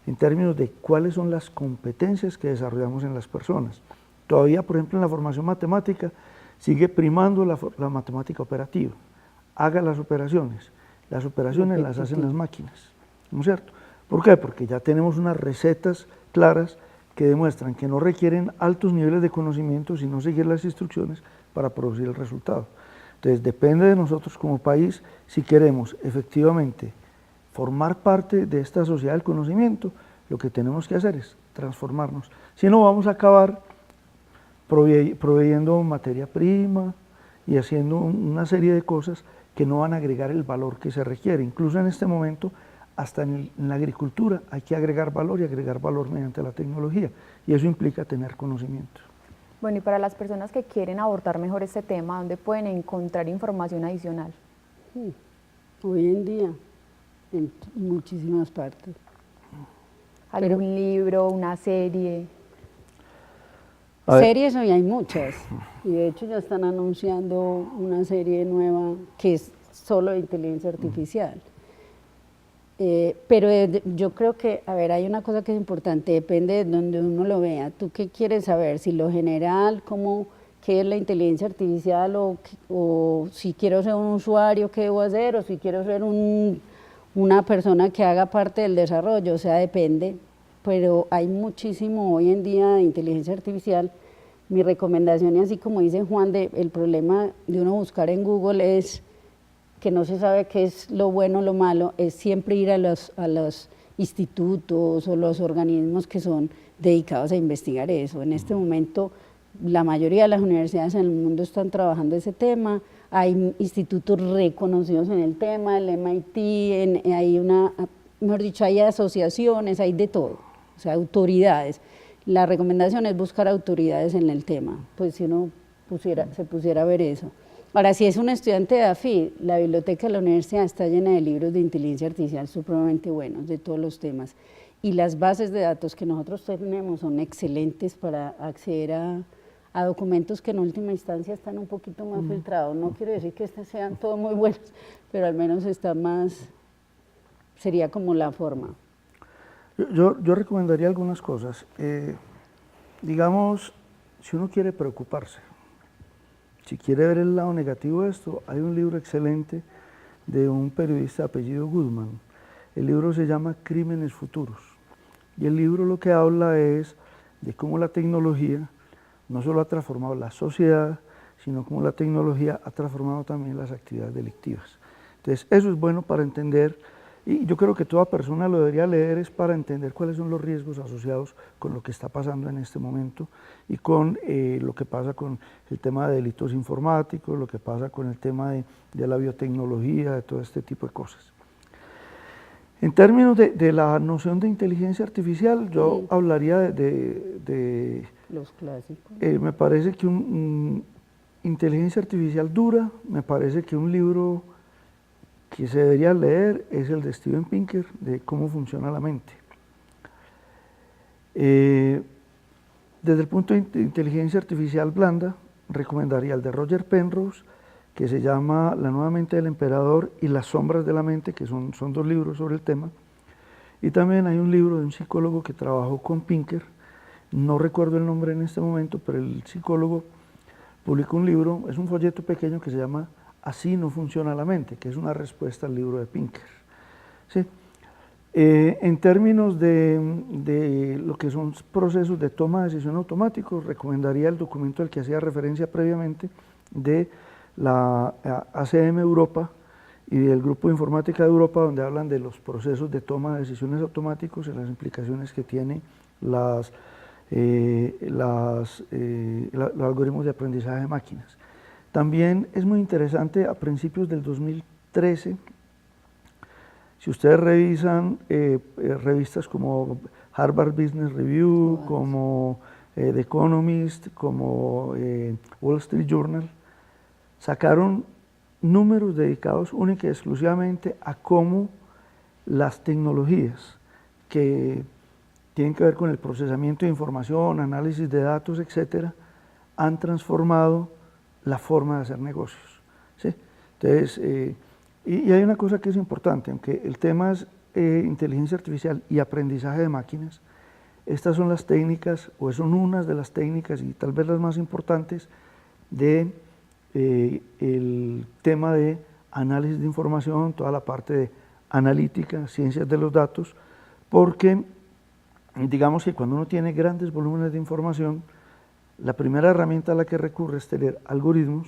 en términos de cuáles son las competencias que desarrollamos en las personas. Todavía, por ejemplo, en la formación matemática, sigue primando la matemática operativa. Haga las operaciones las hacen las máquinas, ¿no es cierto? ¿Por qué? Porque ya tenemos unas recetas claras que demuestran que no requieren altos niveles de conocimiento, sino seguir las instrucciones para producir el resultado. Entonces, depende de nosotros como país si queremos efectivamente formar parte de esta sociedad del conocimiento. Lo que tenemos que hacer es transformarnos. Si no, vamos a acabar proveyendo materia prima y haciendo una serie de cosas que no van a agregar el valor que se requiere. Incluso en este momento, hasta en la agricultura hay que agregar valor y agregar valor mediante la tecnología. Y eso implica tener conocimiento. Bueno, y para las personas que quieren abordar mejor este tema, ¿dónde pueden encontrar información adicional? Hoy en día, en muchísimas partes. ¿Algún libro, una serie? Series hoy hay muchas, y de hecho ya están anunciando una serie nueva que es solo de inteligencia artificial. Pero yo creo que, a ver, hay una cosa que es importante, depende de donde uno lo vea. ¿Tú qué quieres saber? Si lo general, qué es la inteligencia artificial, o si quiero ser un usuario, qué debo hacer, o si quiero ser una persona que haga parte del desarrollo, o sea, depende. Pero hay muchísimo hoy en día de inteligencia artificial. Mi recomendación, y así como dice Juan, el problema de uno buscar en Google es que no se sabe qué es lo bueno o lo malo, es siempre ir a los institutos o los organismos que son dedicados a investigar eso. En este momento, la mayoría de las universidades en el mundo están trabajando ese tema, hay institutos reconocidos en el tema, el MIT, mejor dicho, hay asociaciones, hay de todo, o sea, autoridades. La recomendación es buscar autoridades en el tema, pues si uno se pusiera a ver eso. Ahora, si es un estudiante de AFID, la biblioteca de la universidad está llena de libros de inteligencia artificial supremamente buenos, de todos los temas. Y las bases de datos que nosotros tenemos son excelentes para acceder a documentos que en última instancia están un poquito más filtrados. No quiero decir que estos sean todos muy buenos, pero al menos está más, sería como la forma. Yo recomendaría algunas cosas. Digamos, si uno quiere preocuparse, si quiere ver el lado negativo de esto, hay un libro excelente de un periodista de apellido Goodman. El libro se llama Crímenes Futuros. Y el libro lo que habla es de cómo la tecnología no solo ha transformado la sociedad, sino cómo la tecnología ha transformado también las actividades delictivas. Entonces, eso es bueno para entender, y yo creo que toda persona lo debería leer, es para entender cuáles son los riesgos asociados con lo que está pasando en este momento y con lo que pasa con el tema de delitos informáticos, lo que pasa con el tema de la biotecnología, de todo este tipo de cosas. En términos de la noción de inteligencia artificial, yo hablaría de los clásicos. Me parece que inteligencia artificial dura, me parece que un libro que se debería leer es el de Steven Pinker, de cómo funciona la mente. Desde el punto de inteligencia artificial blanda, recomendaría el de Roger Penrose, que se llama La nueva mente del emperador y Las sombras de la mente, que son dos libros sobre el tema. Y también hay un libro de un psicólogo que trabajó con Pinker, no recuerdo el nombre en este momento, pero el psicólogo publicó un libro, es un folleto pequeño que se llama Así no funciona la mente, que es una respuesta al libro de Pinker. ¿Sí? En términos de lo que son procesos de toma de decisión automáticos, recomendaría el documento al que hacía referencia previamente de la ACM Europa y del Grupo de Informática de Europa, donde hablan de los procesos de toma de decisiones automáticos y las implicaciones que tiene los algoritmos de aprendizaje de máquinas. También es muy interesante, a principios del 2013, si ustedes revisan revistas como Harvard Business Review, como The Economist, como Wall Street Journal, sacaron números dedicados única y exclusivamente a cómo las tecnologías que tienen que ver con el procesamiento de información, análisis de datos, etcétera, han transformado la forma de hacer negocios, ¿sí? Entonces, y hay una cosa que es importante, aunque el tema es inteligencia artificial y aprendizaje de máquinas, estas son las técnicas, o son unas de las técnicas, y tal vez las más importantes, de el tema de análisis de información, toda la parte de analítica, ciencias de los datos, porque digamos que cuando uno tiene grandes volúmenes de información, la primera herramienta a la que recurre es tener algoritmos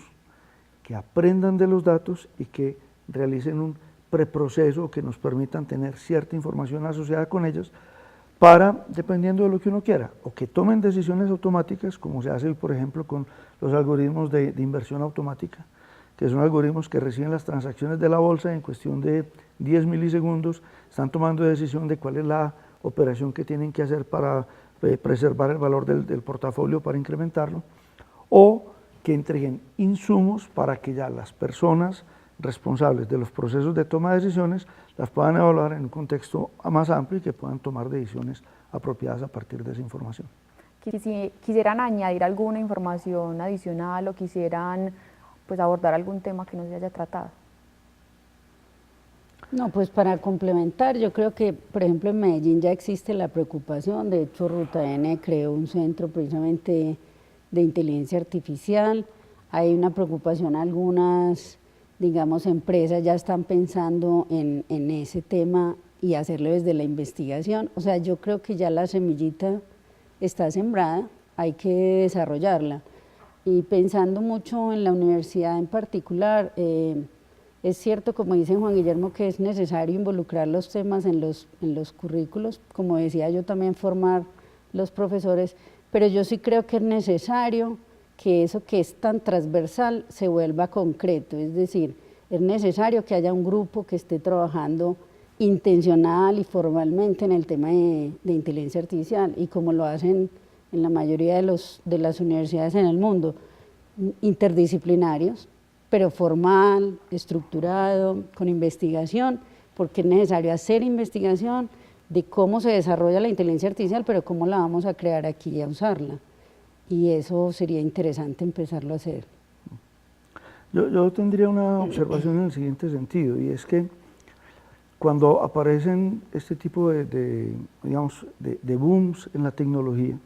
que aprendan de los datos y que realicen un preproceso que nos permitan tener cierta información asociada con ellos para, dependiendo de lo que uno quiera, o que tomen decisiones automáticas, como se hace hoy, por ejemplo, con los algoritmos de inversión automática, que son algoritmos que reciben las transacciones de la bolsa y en cuestión de 10 milisegundos están tomando decisión de cuál es la operación que tienen que hacer para preservar el valor del portafolio, para incrementarlo, o que entreguen insumos para que ya las personas responsables de los procesos de toma de decisiones las puedan evaluar en un contexto más amplio y que puedan tomar decisiones apropiadas a partir de esa información. Si quisieran añadir alguna información adicional o quisieran pues, abordar algún tema que no se haya tratado. No, pues para complementar, yo creo que, por ejemplo, en Medellín ya existe la preocupación, de hecho Ruta N creó un centro precisamente de inteligencia artificial, hay una preocupación, algunas, digamos, empresas ya están pensando en ese tema y hacerlo desde la investigación, o sea, yo creo que ya la semillita está sembrada, hay que desarrollarla, y pensando mucho en la universidad en particular, es cierto, como dice Juan Guillermo, que es necesario involucrar los temas en los currículos, como decía yo también, formar los profesores, pero yo sí creo que es necesario que eso que es tan transversal se vuelva concreto, es decir, es necesario que haya un grupo que esté trabajando intencional y formalmente en el tema de inteligencia artificial, y como lo hacen en la mayoría de las universidades en el mundo, interdisciplinarios, pero formal, estructurado, con investigación, porque es necesario hacer investigación de cómo se desarrolla la inteligencia artificial, pero cómo la vamos a crear aquí y a usarla. Y eso sería interesante empezarlo a hacer. Yo tendría una observación en el siguiente sentido, y es que cuando aparecen este tipo digamos, de booms en la tecnología,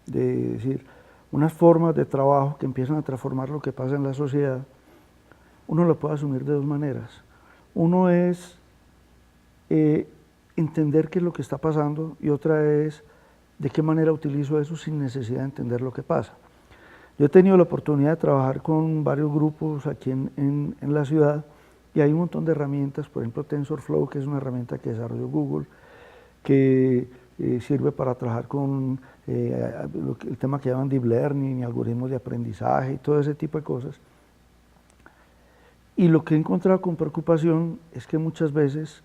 de decir, unas formas de trabajo que empiezan a transformar lo que pasa en la sociedad, uno lo puede asumir de dos maneras. Uno es entender qué es lo que está pasando, y otra es de qué manera utilizo eso sin necesidad de entender lo que pasa. Yo he tenido la oportunidad de trabajar con varios grupos aquí en la ciudad, y hay un montón de herramientas, por ejemplo TensorFlow, que es una herramienta que desarrolló Google, que sirve para trabajar con el tema que llaman Deep Learning y algoritmos de aprendizaje y todo ese tipo de cosas. Y lo que he encontrado con preocupación es que muchas veces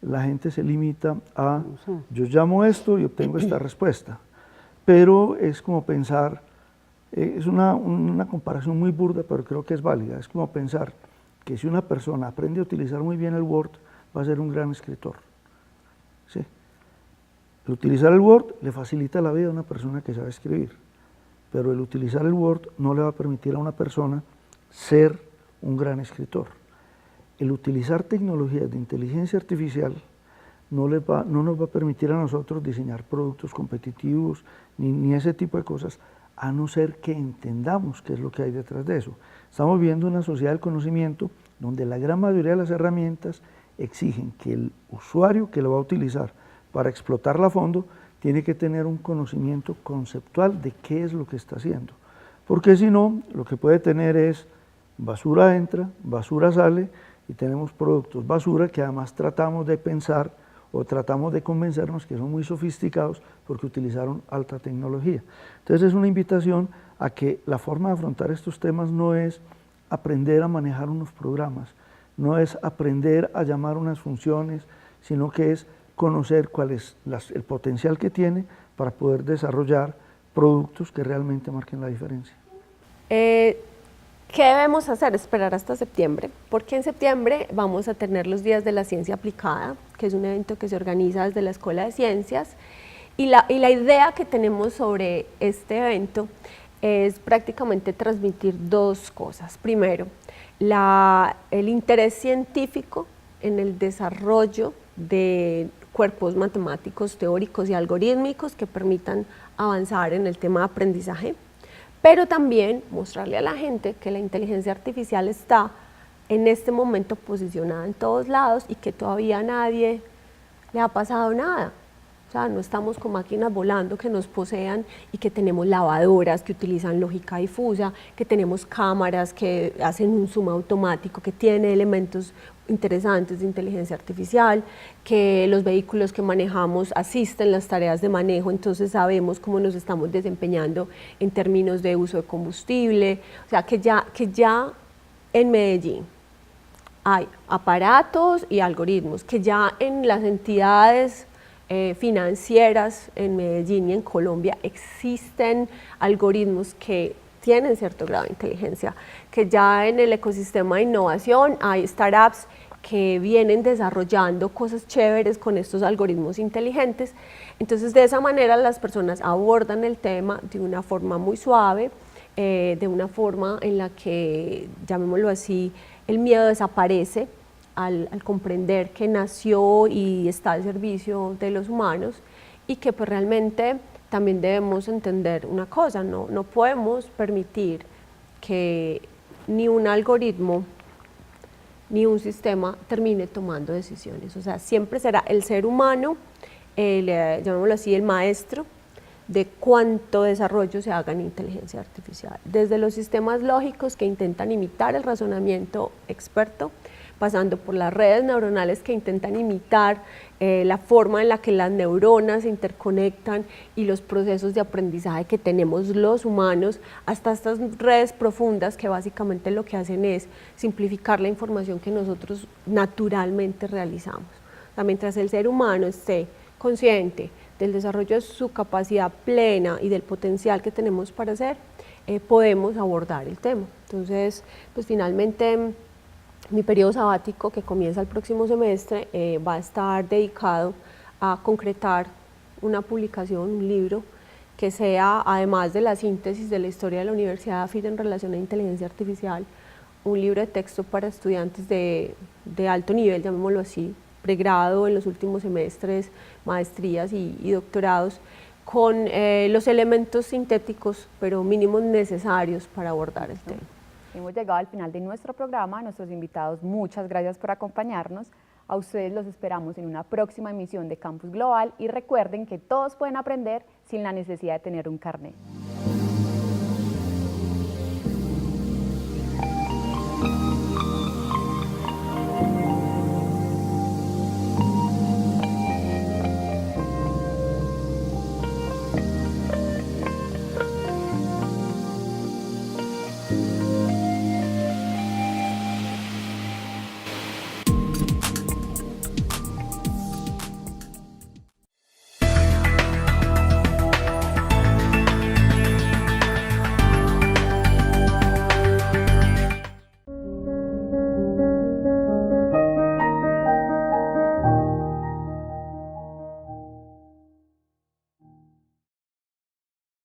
la gente se limita a, yo llamo esto y obtengo esta respuesta, pero es como pensar, es una comparación muy burda, pero creo que es válida, es como pensar que si una persona aprende a utilizar muy bien el Word, va a ser un gran escritor. ¿Sí? El utilizar el Word le facilita la vida a una persona que sabe escribir, pero el utilizar el Word no le va a permitir a una persona ser un gran escritor. El utilizar tecnologías de inteligencia artificial no nos va a permitir a nosotros diseñar productos competitivos ni ese tipo de cosas, a no ser que entendamos qué es lo que hay detrás de eso. Estamos viviendo una sociedad del conocimiento donde la gran mayoría de las herramientas exigen que el usuario que lo va a utilizar para explotarla a fondo tiene que tener un conocimiento conceptual de qué es lo que está haciendo, porque si no, lo que puede tener es basura entra, basura sale, y tenemos productos basura que además tratamos de pensar o tratamos de convencernos que son muy sofisticados porque utilizaron alta tecnología. Entonces es una invitación a que la forma de afrontar estos temas no es aprender a manejar unos programas, no es aprender a llamar unas funciones, sino que es conocer cuál es el potencial que tiene para poder desarrollar productos que realmente marquen la diferencia. ¿Qué debemos hacer? Esperar hasta septiembre, porque en septiembre vamos a tener los Días de la Ciencia Aplicada, que es un evento que se organiza desde la Escuela de Ciencias, y la idea que tenemos sobre este evento es prácticamente transmitir dos cosas. Primero, el interés científico en el desarrollo de cuerpos matemáticos, teóricos y algorítmicos que permitan avanzar en el tema de aprendizaje, pero también mostrarle a la gente que la inteligencia artificial está en este momento posicionada en todos lados y que todavía a nadie le ha pasado nada. O sea, no estamos con máquinas volando que nos posean y que tenemos lavadoras que utilizan lógica difusa, que tenemos cámaras que hacen un zoom automático, que tiene elementos interesantes de inteligencia artificial, que los vehículos que manejamos asisten las tareas de manejo, entonces sabemos cómo nos estamos desempeñando en términos de uso de combustible. O sea, que ya en Medellín hay aparatos y algoritmos, que ya en las entidades financieras en Medellín y en Colombia existen algoritmos que tienen cierto grado de inteligencia, que ya en el ecosistema de innovación hay startups que vienen desarrollando cosas chéveres con estos algoritmos inteligentes. Entonces, de esa manera las personas abordan el tema de una forma muy suave, de una forma en la que, llamémoslo así, el miedo desaparece al comprender que nació y está al servicio de los humanos, y que pues realmente también debemos entender una cosa, no podemos permitir que ni un algoritmo ni un sistema termine tomando decisiones. O sea, siempre será el ser humano, llamémoslo así, el maestro de cuánto desarrollo se haga en inteligencia artificial. Desde los sistemas lógicos que intentan imitar el razonamiento experto, pasando por las redes neuronales que intentan imitar la forma en la que las neuronas se interconectan y los procesos de aprendizaje que tenemos los humanos, hasta estas redes profundas que básicamente lo que hacen es simplificar la información que nosotros naturalmente realizamos. O sea, mientras el ser humano esté consciente del desarrollo de su capacidad plena y del potencial que tenemos para hacer, podemos abordar el tema. Entonces, pues finalmente, mi periodo sabático, que comienza el próximo semestre, va a estar dedicado a concretar una publicación, un libro, que sea, además de la síntesis de la historia de la Universidad de AFIT en relación a inteligencia artificial, un libro de texto para estudiantes de alto nivel, llamémoslo así, pregrado en los últimos semestres, maestrías y doctorados, con los elementos sintéticos, pero mínimos necesarios para abordar el tema. Hemos llegado al final de nuestro programa. A nuestros invitados, muchas gracias por acompañarnos. A ustedes los esperamos en una próxima emisión de Campus Global y recuerden que todos pueden aprender sin la necesidad de tener un carnet.